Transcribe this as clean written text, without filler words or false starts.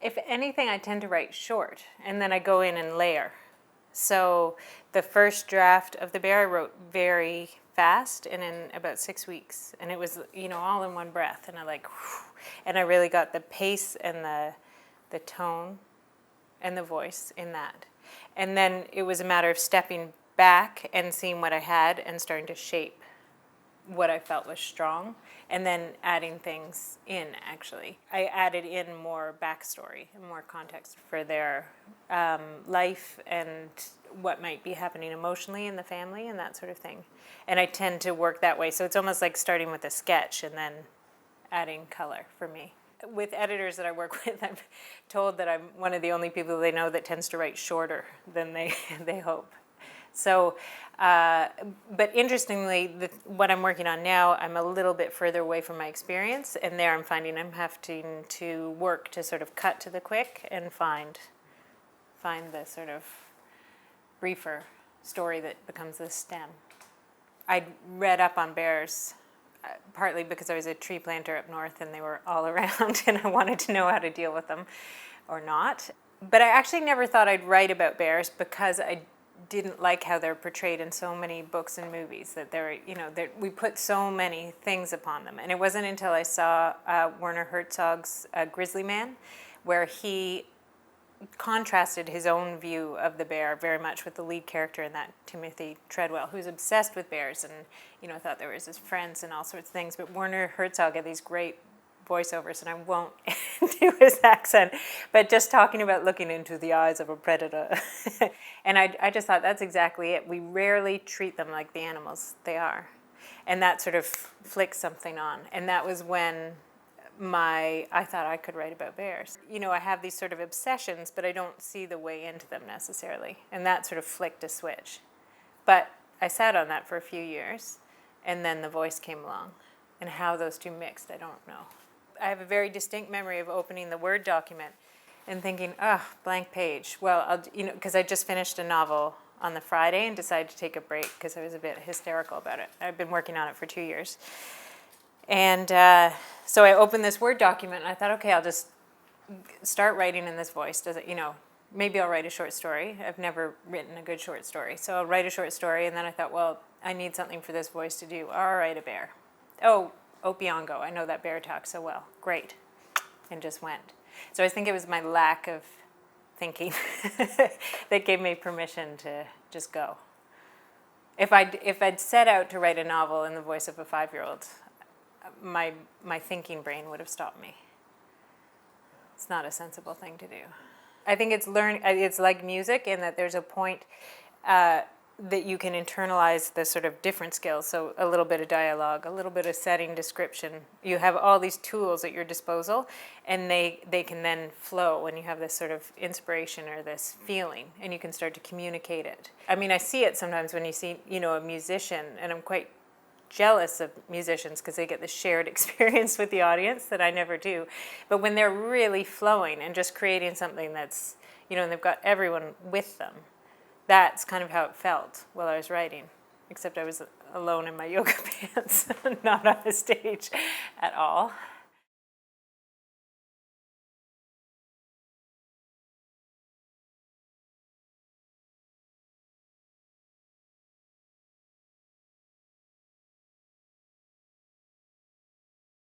If anything, I tend to write short, and then I go in and layer. So the first draft of The Bear I wrote very fast and in about 6 weeks. And it was, all in one breath. And and I really got the pace and the tone and the voice in that. And then it was a matter of stepping back and seeing what I had and starting to shape what I felt was strong, and then adding things in, actually. I added in more backstory and more context for their life and what might be happening emotionally in the family and that sort of thing. And I tend to work that way. So it's almost like starting with a sketch and then adding color for me. With editors that I work with, I'm told that I'm one of the only people they know that tends to write shorter than they hope. So, but interestingly, what I'm working on now, I'm a little bit further away from my experience, and there I'm finding I'm having to work to sort of cut to the quick and find the sort of briefer story that becomes the stem. I read up on bears partly because I was a tree planter up north and they were all around and I wanted to know how to deal with them or not. But I actually never thought I'd write about bears because I didn't like how they're portrayed in so many books and movies, that we put so many things upon them. And it wasn't until I saw Werner Herzog's Grizzly Man, where he contrasted his own view of the bear very much with the lead character in that, Timothy Treadwell, who's obsessed with bears and thought they were his friends and all sorts of things. But Werner Herzog had these great voiceovers, and I won't do his accent, but just talking about looking into the eyes of a predator. And I just thought that's exactly it. We rarely treat them like the animals they are. And that sort of flicked something on. And that was when I thought I could write about bears. I have these sort of obsessions, but I don't see the way into them necessarily. And that sort of flicked a switch. But I sat on that for a few years, and then the voice came along. And how those two mixed, I don't know. I have a very distinct memory of opening the Word document and thinking, blank page. Well, because I just finished a novel on the Friday and decided to take a break because I was a bit hysterical about it. I've been working on it for 2 years. And so I opened this Word document and I thought, okay, I'll just start writing in this voice. Maybe I'll write a short story. I've never written a good short story. So I'll write a short story, and then I thought, well, I need something for this voice to do. I'll write a bear. Oh, Opiongo, I know that bear talks so well. Great. And just went. So I think it was my lack of thinking that gave me permission to just go. If I'd set out to write a novel in the voice of a 5-year-old, my thinking brain would have stopped me. It's not a sensible thing to do. I think it's like music in that there's a point that you can internalize the sort of different skills. So a little bit of dialogue, a little bit of setting description. You have all these tools at your disposal, and they can then flow when you have this sort of inspiration or this feeling, and you can start to communicate it. I mean, I see it sometimes when you see, a musician, and I'm quite jealous of musicians because they get the shared experience with the audience that I never do. But when they're really flowing and just creating something that's, and they've got everyone with them, that's kind of how it felt while I was writing, except I was alone in my yoga pants, not on the stage at all.